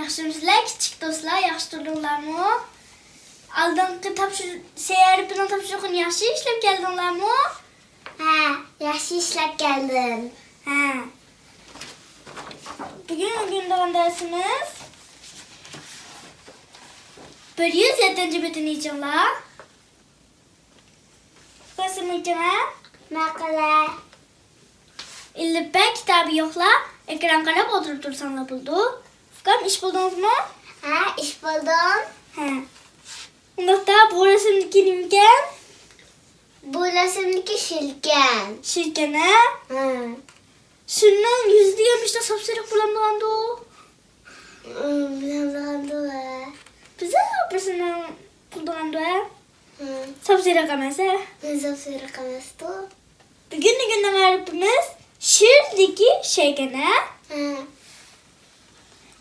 Yaxshimisilar, kichik do'stlar, yaxshi turdinglarmi? Oldingi seyripning topshirig'ini yaxshi ishlab keldinglarmi? Ha, yaxshi ishlab keldim. Ha. Bugun o'rganadigan darsimiz 107-betini yechinglar. Qasimikina Maqala. Illipa kitobi yo'qlar, ekran qarab o'tirib tursanglar bo'ldi. Fukam ish bo'ldingizmi? Ha, ish bo'ldim. Ha. Undaqda bu rasmniki nimkan? Bu rasmniki shilkan. Shilkana. Ha. Shundan yuzida ham ishda sapsariq bo'landigandi. Bilamagandi. Biza birsini qildigandi. Ha. Sapsariq emas. Sapsariq emasdi. Bugungi ma'rifimiz shirdiki shaykana. Ha.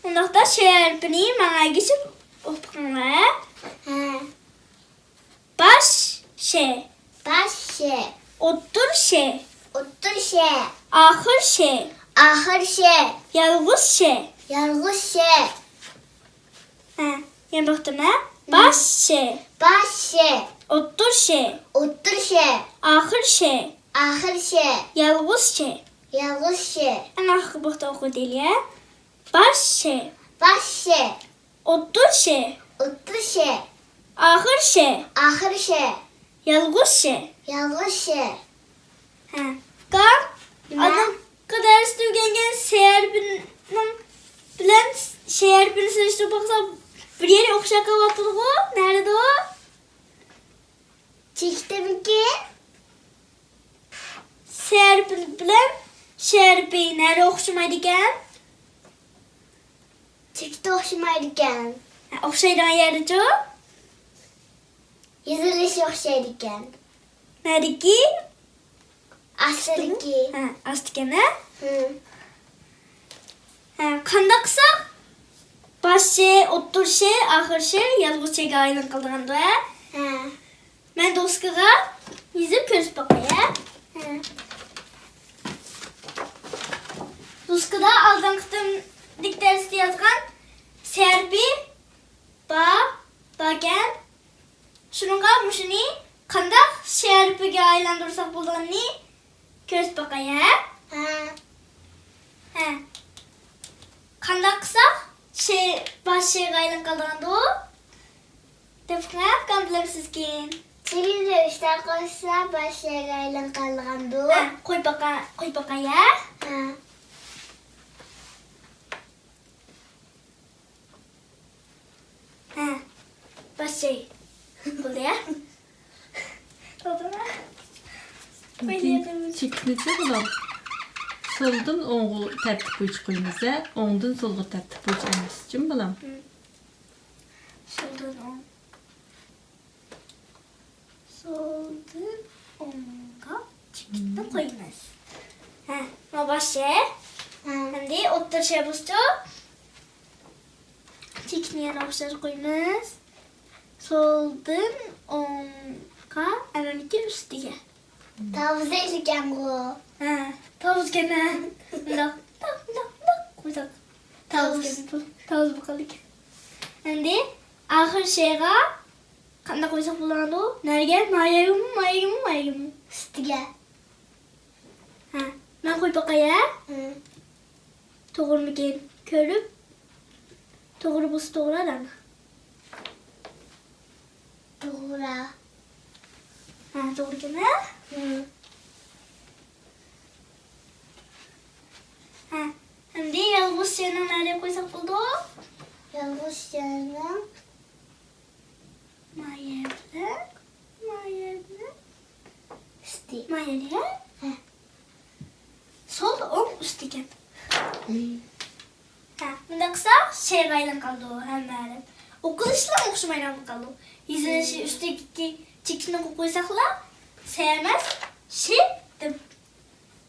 Undaqda sharpini ma'nagicha o'qinglar. Ha. Baş şey, Başı. otur şey, Otur şey. ahır şey, Ahır şey. yalğız şey. Yalğız şey. Ha, yanıqtına baş şey, Başı. otur şey, Otur şey. ahır şey, Ahır şey. yalğız şey. Yalğız şey. Ana xıbıqta oku değil ya. Baş şey, Başı. otur şey, Otur şey. ahır şey, Ahır şey. yalğız şey. Yalğız şey. Ha, kan Nima? adam kadar istəgən şəhərbinin bilan şəhərbini seçdi baxsa bir yeri oxşaq qavatığı. Nerede o? Çıktı mı ki? Şəhərbin bilan şəhərbi nerede oxşamaydı ekan? Çıktı hoşumaydıken. Ha, oxşaydigan yerdə o. Yazılış hoşaydıken. Nərdəki? Aslıdaki. Ha, astıkana. Hı. Ha, qandaqsa başı, otur şey, axır şey, yalğız şeyə aylan qaldıranda. Ha. Mən doskağa yüzüb görüb baxaya. Ha. Doskada aldanqdım dikdərsi yazğan sərbi bagan şununğa muşuni qandaq sərbiga aylandırsaq bo'lganini ko'rib baxaya. Ha. Ha. Qandaq qilsaq başıga aylan qaldıranda o. Defqat qan bilamsizki. Seninle işte koşsa başlayla kalgandı. Ha, qo'y baxaya. Ha. Ha. Başay. Bo'ldi ya. To'g'rimi? Çekiləcə bular. Soldan oğu tərtib qoyucuquyunuzə, ondan solğu tərtib qoyucuquyunuz üçün bulam. Soldan on. Soldan onga çıktı koyunuz. Ha, ma başa. Ha. Şimdi otur şey bastı. Çekmeye başlar koyunuz. Soldan onga önünki üstüge. Tavzaylıken bu. Ha, tavus gene. Dak. Koysak. Tavus bakalım. Şimdi ahır şeye kanda koysak bulandı. Nerede? Mayayım. Üstüge. Ha, ben koy bakaya. Hı. Doğru mu gel? Körüp. Doğru bu doğru adam. Doğru. Ha, doğru gene. Hı. Ha, şimdi yalnız şeyini nerede koysak buldu? Yalnız yanım. Mayaydı. Üstü. Mayaydı. Ha. Sol on üstteki. Hı. Ha, bundan kısa şey gaylan kaldı o hemen. Okul işlem okşamayla kaldı. Yüzüne üstteki çekini koysakla sevmez. Şey de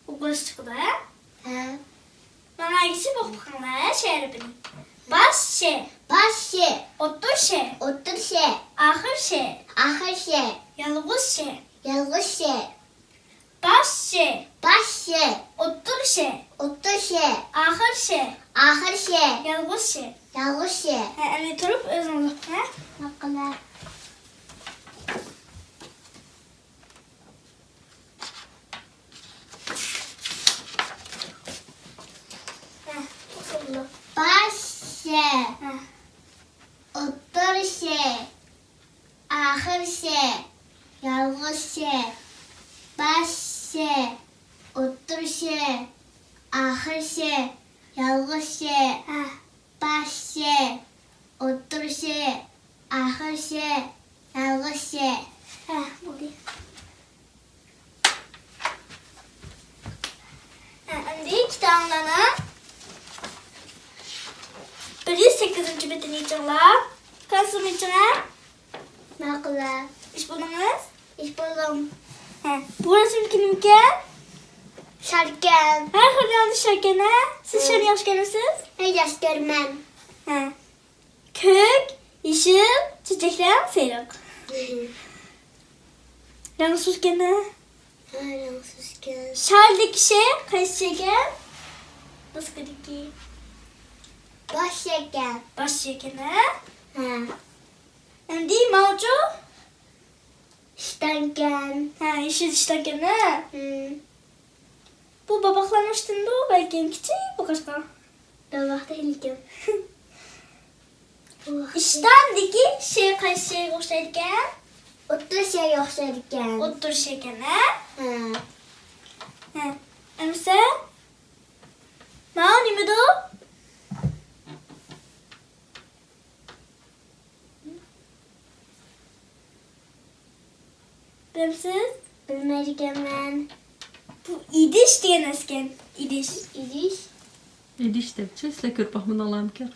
okul çıktı. Ha. Bana gitsin bakmalar şehribini. Baş şey, Başı. otur şey, Otur şey. ahır şey, Ahır şey. yalğız şey, Yalğız şey. baş şey, Başı. otur şey, Otur şey. ahır şey, Ahır şey. yalğız şey. Yanlış ye. Endi turib o'zing o'qi. Maqla. Usullu. Baş ye. Ha. Otur ye. Ahır ye. Yalnız ye. Baş ye. Otur ye. Ahır ye. Yalnız ye. Ha. Baş ye. Otur ye. Ahır ye. Yalnız ye. Ha, bo'ldi. Endi ikkita onlarni 108 betini yechinglar. Qaysi yechinglar? Maqla. Ish bo'ldingiz? İş buldum. Ha, bu resim kimniki? Şarkın. Har xil yanlış ekan, ha? Siz shuni yaxshi ko'rasiz? Ne yaş görmem. Ha. Ko'k, yeshil, chechaklar, sariq. Rangi ekan, ha? Aransız göz. Shardagi şey qaysi ekan? Boshqadagi Baş yeken. bosh ekan, ha? Ha. Endi mavju? Ştanken. Ha, yeshil ishtagan, ha? Hı. Bu babaqlanishdan bu, balkim kichik boqashqa. Davaqda ilkim. Ishtandagi şey qaysi shayga o'xshaydi ekan? Otur şey yoxşarken. O'tirish ekan, ha? Ha. Ha. Amsa? Mana nimada? Bilimsiz? Bilmezken ben. Bu idish degan narsa ekan. Idish. İdiş. İdiş dep sizlar ko'rib baxmanalarmi kerak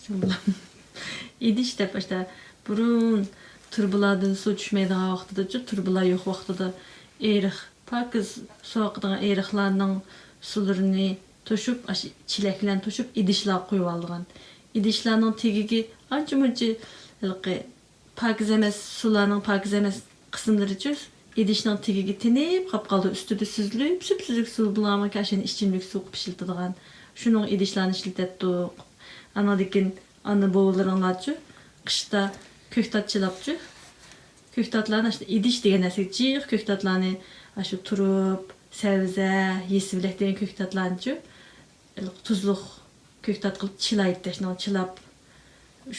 İdiş dep işte burun turbulardan suv tushmaydigan vaqtida turbular yo'q vaqtida eriq pakiz soqdigan eriqlarning suvlarini to'shib chilaklarni to'shib idishlar qo'yib olgan. İdishlarning tagigi ancha-muncha pakiz emas suvlarning pakiz emas qismlarichi idishning tagigi tinib qolib qoldi. Ustida suzilib, süp-süzük suv bilan kashin ichimlik suv pishiladigan. Şunun idishlarni ishlatdik. Anadikin ana bovlaringlarchi qishda ko'ktatchilabchi. Ko'ktatlarni işte idish degan narsa jiq ko'ktatlarni shu turib, sabza, yesivlak degan ko'ktatlarni tuzluq ko'ktat qilib chilaydi tashna chilab.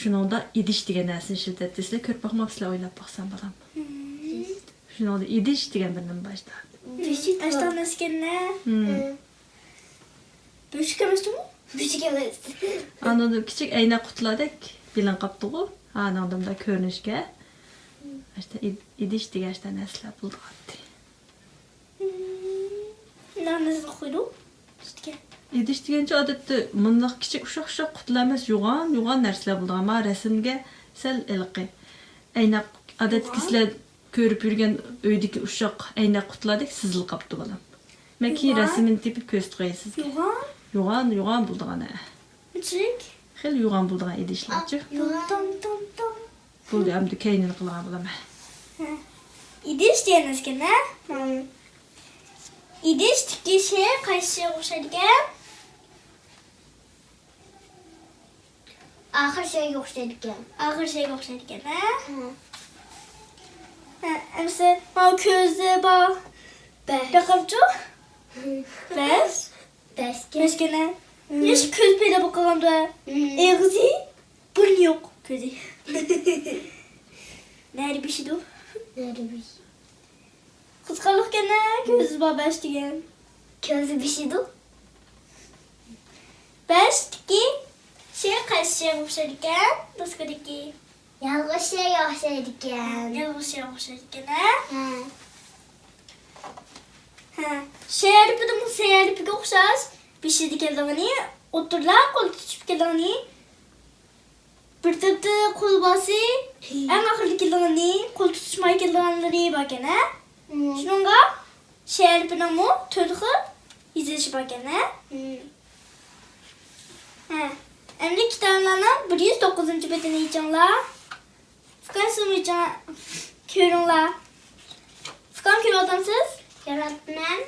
Shuningda idish degan narsani ishlatdingizlar, ko'rib boqmabsizlar, o'ylab boqsam bolam. Shuningda idish degan bir nima boshda. Beshik ashtamas ekan, ha? Beshik emasmi? Büyük evet. Anada kichik ayna qutilardek bilan qapdi-ku. Anadımda ko'rinishga. İşte idish degan narsalar bo'ldi. Namazini qo'ydim. Üstga. İdish degancha odatda bundoq kichik ushaq qutilar emas, yo'g'on narsalar bo'ldi. Ammo rasmga sal ilqi. Ayna odatda sizlar ko'rib yurgan uydagi ushaq ayna qutilardek sizil qapdi bolam. Maki rasmini tepib ko'z qo'yasiz. Yo'g'on bo'ldi ana. Kichik. Xil yo'g'on bo'lgan idishlarchi. Tom tom tom. Bo'ldi, hamda kaynini qilgan bo'laman. İdish degan narsa ekan, ha? İdish tikki şey qaysi shayga o'xshaydi ekan? Ahır şey yoxşarken. Og'ir shayga o'xshaydi ekan, ha? Ha. Ha, amsa mana ko'zi bor. Baqamchu? Bas. Besken. Meskene. Nish ko'z paydo bo'lib qolganda? Egzi burni yo'q ko'zi. Nari bishidu? Nerede bir şey? Qizqaloq ekan, ko'zi bor bash degan. Közü bir şeydi. Bash tikki şey qaysi shayga o'xshaydi ekan? Boshqadagi. Yalnız şey yoxşarken. Yolg'iz shayga o'xshaydi ekan, ha? Ha. Ha, shayaripida bu shayaripiga o'xshash beshidi keldig'ini, o'tirlar qo'l tutishib keldig'ini. Bir tepda qo'l bosi, eng oxirgi keldig'ini, qo'l tutishmay keldig'anlari bor ekan, ha? Shunga shayaripini mu to'rt xil yizilish bor ekan, ha? Ha, endi kitoblarni 109-betini yechinglar. Qaysi yeching? Ko'ringlar. Fukam ko'ryapsizsiz? Yaratman.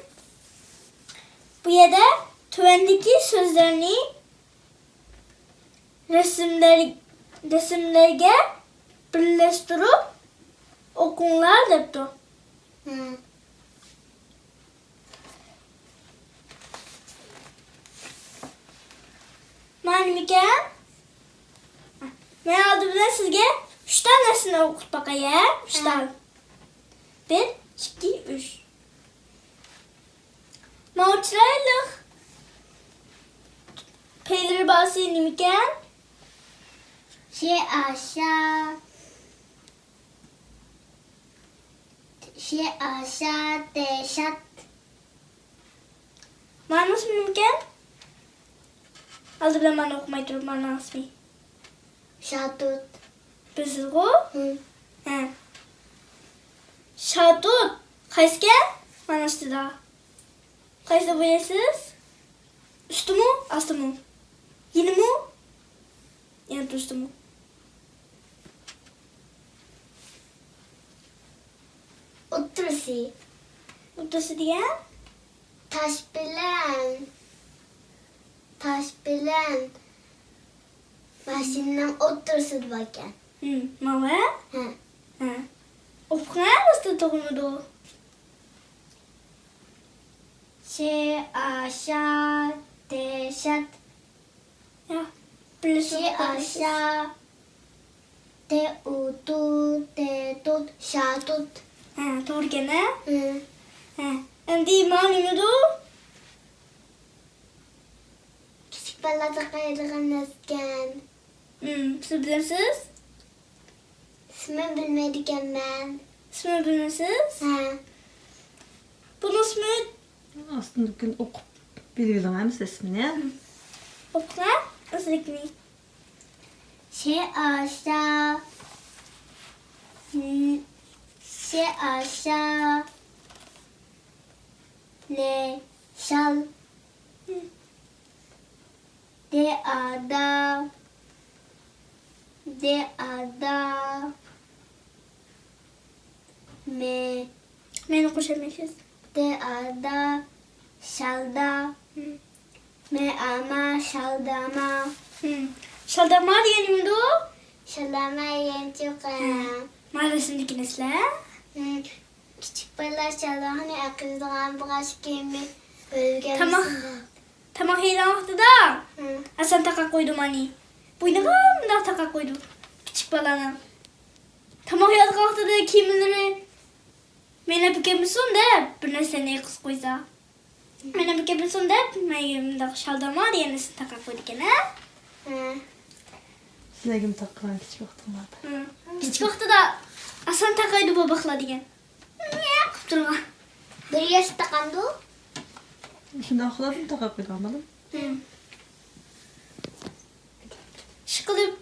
Bu yerda tuvandagi so'zlarning rasmlari resimlerge birleştirip okunlar depti. Hı. Manimken ben aldım bilen sizge 3 tanesini okut bakayım. 3 tane. 1, 2, 3. Mautraylık. Peynir bahsedeyim iken. aşağı deşat Manası mümkün. Aldı bilen bana okumayı durup bana asmi. şatut. Bizilgo. Hı. He. Şadut. Kaysken? Manası da. Kaysa boyasız? Üstü mü? Astı mı? Yeni mi? Yani üstü mü? Otursi. Ortası diye. Taş bilen başından otursun bakın. Mama. Hı. He. Okuna nasıl dokunudu? aşağı deşat. Ya. Birleşik aşağı de tut şatut. He. Doğru gene. Hı. He. Endi manimdu. Küçük balada kayırgan esken. Siz bilirsiniz. İsmi bilmedikken ben. İsmini bilmezsiniz. Hı. Bunun ismi Aslında gün okup bilgilememiz ismini. okuna nasıl ekmeği? aşağı ne şal de ada me Ben okuşamayacağız. de ada şalda me ama şaldama Şaldama diyelim mi o? şaldama yençukan. Mahallesindeki nesle. Küçük balar şalda hani akıldan biraz kimi bölge. Tamam. Tamam heyelan vakti da. Hı. Asan taka koydum hani. Bu ne kadar taka koydum. Küçük balana. Tamam heyelan vakti da kimileri mene bükemizsin de bir nesne kız koysa. Mene bükemizsin de ben şaldama diyenesin taka koyduk gene. Hı. Sizə kim taqqılan kiçik vaxtım vardı. Küçük vakti da asan takaydı babakla diyen. Ne kupturma. Bir yaşta kandı. Şimdi axıladım taqa qoyulamadım. Şıkılıp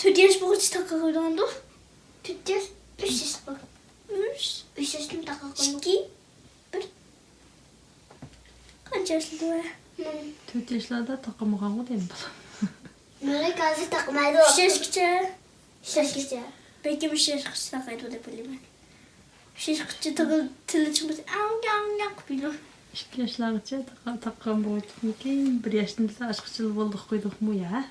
4 yaş boğucu taka koydu. Tüttür. 3 yaş bu. 3 yaşım da kandı. 2 1 Kaç yaşlı o? 4 yaşlarda taqamağanğı deyim balam. Böyle gazı takmaydı. 3 yaş küçük. Şaşkıcı. Belki 5 yaş küçük takaydı o da bilmem. 3 yaş küçük takıl tili çıkması. Ang kupilo. 2 yaşlargacha taqqan bolduqmi keyin 1 yaşdan biza aşqıçıl bolduq qoyduqmu ya.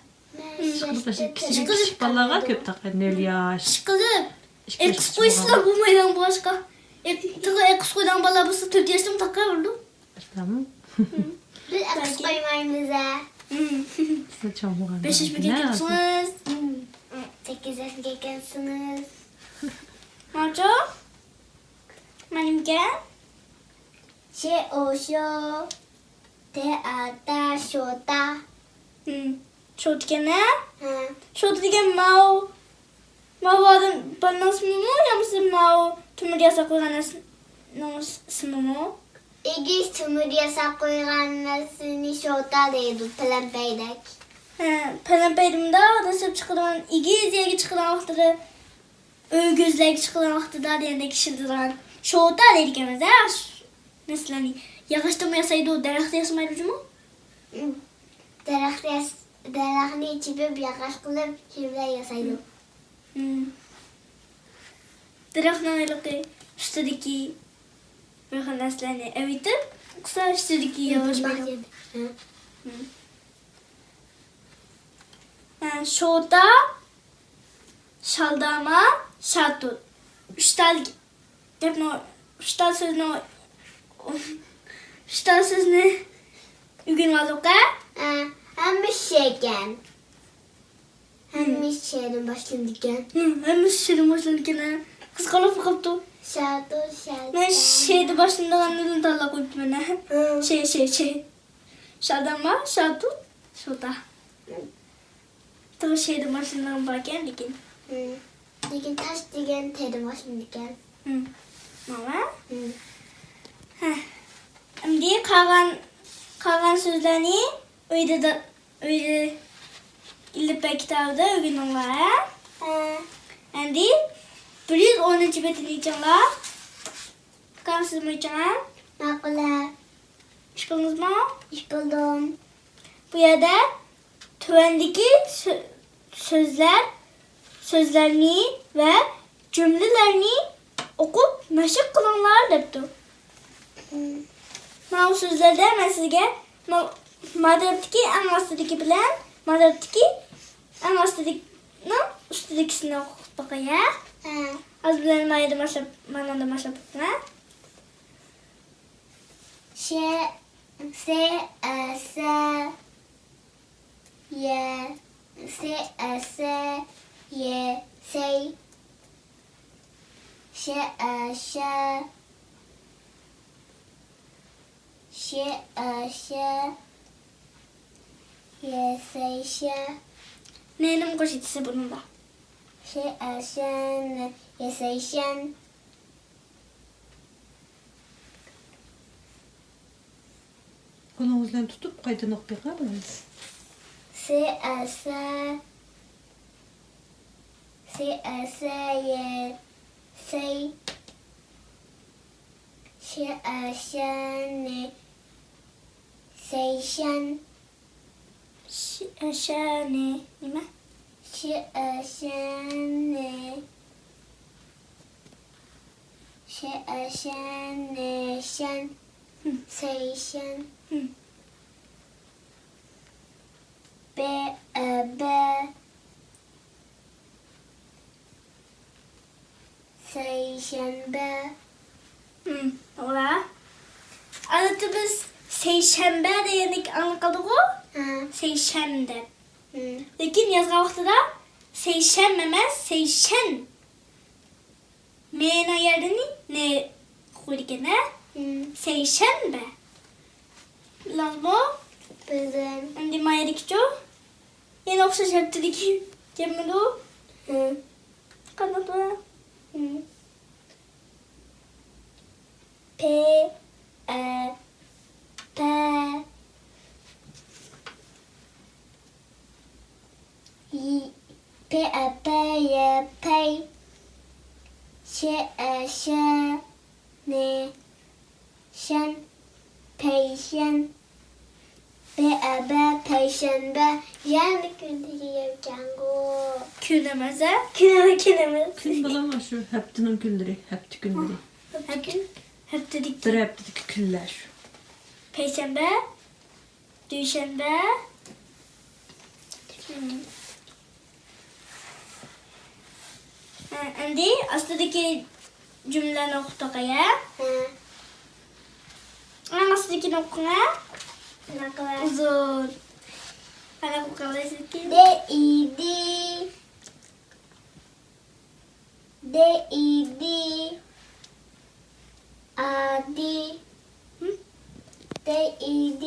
Kichik balaga ko'p taqadi 0 yaş. Şıkılıp. 2 yaş Ekis koysa bu maydan başka. Ekis koydan bala bası 4 yaşım takaydı. Tamam. Biz akış koymayımıza. Size çamurgan. 5 yaş bir gekensiniz. 8 yaş gekensiniz. Marco? Manimke? 오쇼 대아다 쇼다. Şu dikene? Hı. Şu diken mau. Mau adam bana ismi mu ya mısın mau? Tümür yasak olan ismi mu? İgiz tümürüye saklayılanlasını şota deydu pelempeydek. Pelempeydimde adasıp çıkılan, İgiz yegi çıkılan vaxtıda, gözlegi çıkılan vaxtıda diyende kişildiren. Şota dedik emez ha? Mesela yağışta mı yasaydı o derekte yasamaydı ucu mu? Derahni içip yakaş kılıp şimdi yasaydı. Derekten öyle üstteki böyle neslerini evitip kısa üstteki yağış benim. Şota şaldama, şatut. Üç tal sözünü ügün aldık ha? Hem bir şeyken. Hem bir şeyden başlanırken. Hem bir şeyden başlanırken kız kalıp kaptı. Şato. Ben şeyde başında anladım talla koyup bana. Şey. Şaldama, şatut, şota. Tabii şeyde başından bakarken dikin. Diken taş diken teyden başlanırken. Mama. Şimdi kalan sözlerini öyle ilip kitabda ögün onlara. Şimdi 110. betini içinler. Bakalım siz mi içinler? Makula. İş buldunuz mu? İş buldum. Bu yerde tövendeki sözlerini ve cümlelerini okup meşik kılanlar depti. Ben o sözlerde ben sizge matematik en bastadaki bilen matematik en bastadaki üstündekisini okup bakaya. Az bilen manada maşapıkına. Se ye say Neyinin koşutusu bunun da? Kolunuzdan tutup qaydan oqpay qalınız. Şane. Nime? Ola. Anlatı biz Seyşembe de yedik anlakadık o. Seyşemde. Lakin yazga vaxtıda Seyşememez, Seyşen. Mena yerini ne koyduk ne? Seyşembe. Lazbo. Bizim. Şimdi maya dikço. Yine okşaş yaptı dikim. Cemilo. Kanatı. P. Peyşen. Peyşembe. Yani gündeki yapacağım. Künemeze. Künemez. Kün bulama şu heptinin günleri, hepti günleri. Hep dedik. Bir heptideki küller. Perşembe. Düşembe. Şimdi aslındaki cümleni okuduk ya. Aslındaki okuna. Ne kadar? Uzun. Bana bu kadar eski. D-I-D Adi D-I-D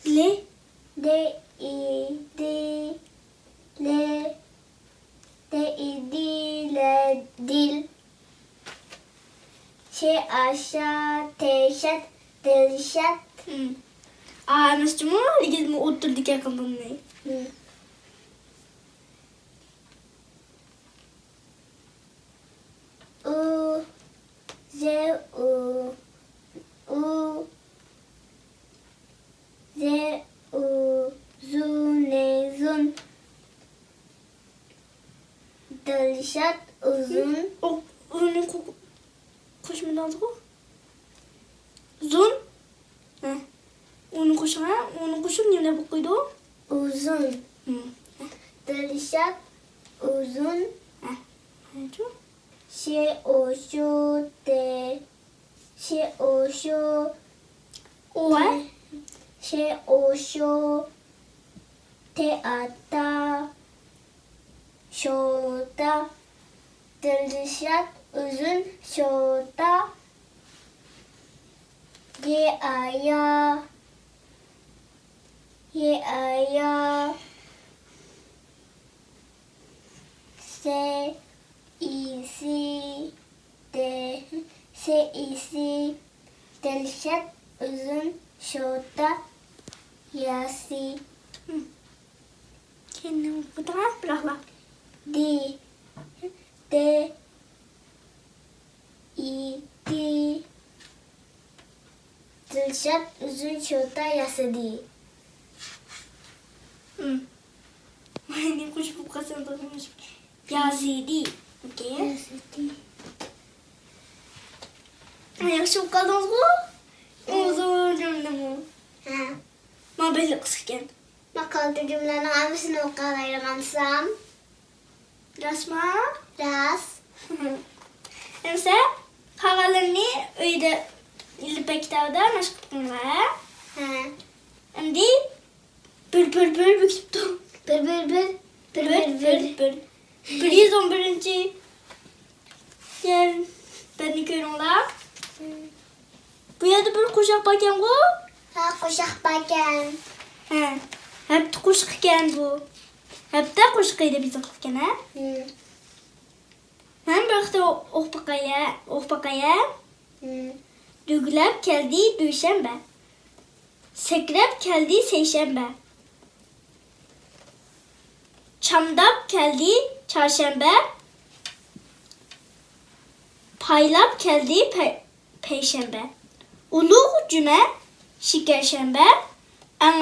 Le. D-I-D Le D-I-D Le Dil Aşağı Teşet Delşet Nasıl mı? Ligez mi oturduk yakından ne? U Z U Z U Zune Zun Delşet uzun O onun koşmadan o. Zun. Onun kuşun ne bakıyordu? Uzun. Hı. Dilşat uzun. Ne diyor? O var. Teata şoda Dilşat uzun şoda Ye aya Se isi Dilşat uzun şoda Yasi Kendini buradan bırakma. Di Dilşat uzun şoda Yasidi Hı. Ne kuş bu kadar doğruymuş. Yazidi. Okey. Yasidi Yakşı bu kadar mı? Uzun cümle mi? Ha. Ma belli kısıkken. Makaldı cümlenin hangisini okuyamansam? Rasma. Ras. Emse havalarını öyle ilbe kitabda meşgul var. Ha. Şimdi bül büktüm. Bir. Biriz 11. Yer beni görüyorlar. Bu yerde bir kuşak bakayım bu. Ha kuşak bakan. He. Hep de kuşakken bu. Hep de kuşakıydı bizim kuşakken ha. Hem birlikte bakaya. Dügülep geldi düşembe. Sekrep geldi seyşembe. Çamdap geldi çarşembe. Paylap geldi peyşembe. Ulu cüme şikerşembe. En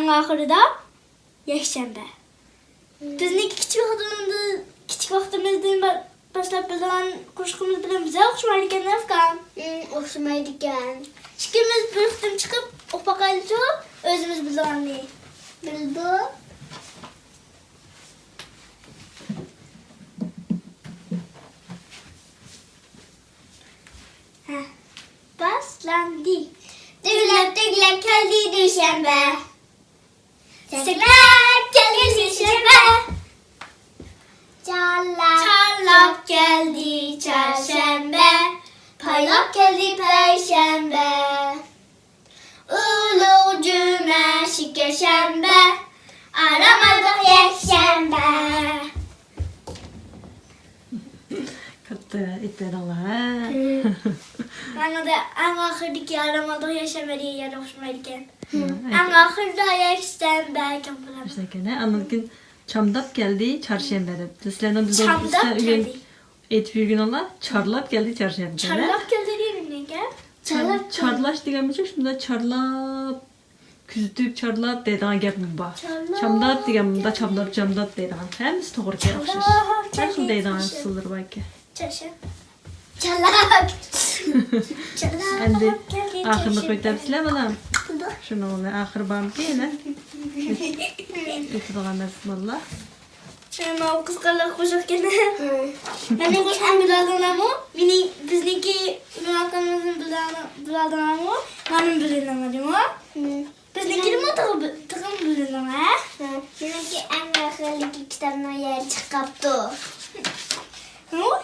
ahırda yeşembe. Bizni küçük vaktimizden başlap bilen kuşkumuz bilen bize okşumaydıkken Afgan. Hoşumaydıkken. İkimiz birlikte çıkıp bakaydı özümüz bilen Bildu. Başlandı. Dügülep geldi düşembe. Sekrep geldi şişembe. Çarlak geldi çarşembe. Paylak geldi perşembe. Ulu cüme şikerşembe. Aramadık yeşembe. Katta itten Allah. Ben de en ahırdaki aramadık yeşembe diye yer hoşumaydıkken. En ahırda yeşembe kapılar. İşte gene anladın çamdap geldi çarşembe. Sizlerden de Çamdap geldi. Et bir gün Allah çarlap geldi çarşembe. Çarlak geldi diye ne gel? Çarlaş degan biçim şimdi çarlap küzütüp çarlap deydigan gap bu. Çamdap degan bunda çamdap deydigan. Hemisi to'g'ri kelib o'xshash. Har xil deydigan so'zlar bor ekan. Çarşembe. Çalak. Endi oxirini qo'ytabsizlar balam. Shuni o'zi oxiri bormi yana? Aytadigan narsalar. Sen o kızlarla koşarken benim koşan bilalım o. Bizdeki ünalkanımızın bilalım o. Benim bilalım o. Bizdeki de mi takım bilalım ha? Benimki en ahırlık kitabına yer çıkarttı. O?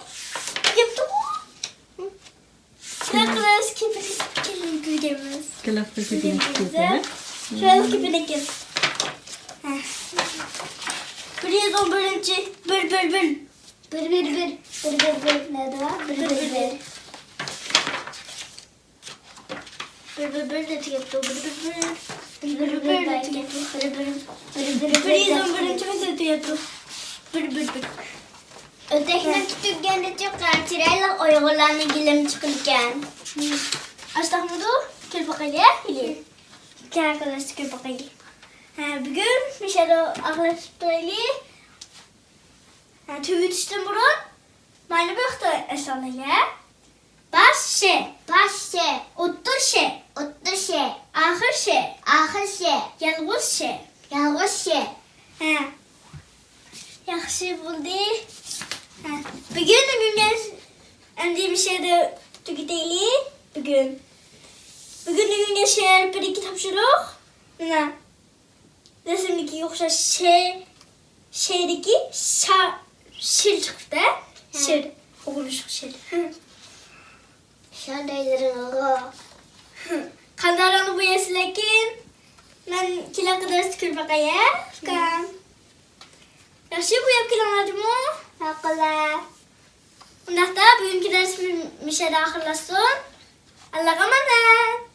Yaptı bu. Kırakırız kipini gülgemiz. Kelafta ketgan ketadi. Şöyle kipini gel. Biriz 11. Bül. Bir. Ne var? Bir. Bül de tiyatro. Bül de tiyatro. Biriz Biriz 11. mesela tiyatro. Bül. Ötekine küçükken de çok kartırayla oygularını gilim çıkırken. Açtık mı da? Gel bakalım. Gel arkadaşlar gel bakalım. Bugün Mişel'e arkadaşlarıyla tüyü düştüm burun. Bana baktı eşyalıya. Başı. Paşe. Otur şey. Otur şey. Ahir şey. Ahir şey. Yalğız şey. Yalğız şey. Ha. Yaxşı buldu. Ha. Bugün endi bir şey de tüketeyli. Bugün şehir bir iki tapşırıq. Ne? Resimdeki yoksa şeydeki şir çıktı. Şir. Okunuşuk şir. Şadayları. Kandaranı bu yesilekin. Ben kila kadar sıkır bakaya. Kan. Yaxşı bu yap kilanladı mı? Hakla. Bundaqda bugünkü dersimiz mişe de ahırlasın. Allah'a emanet.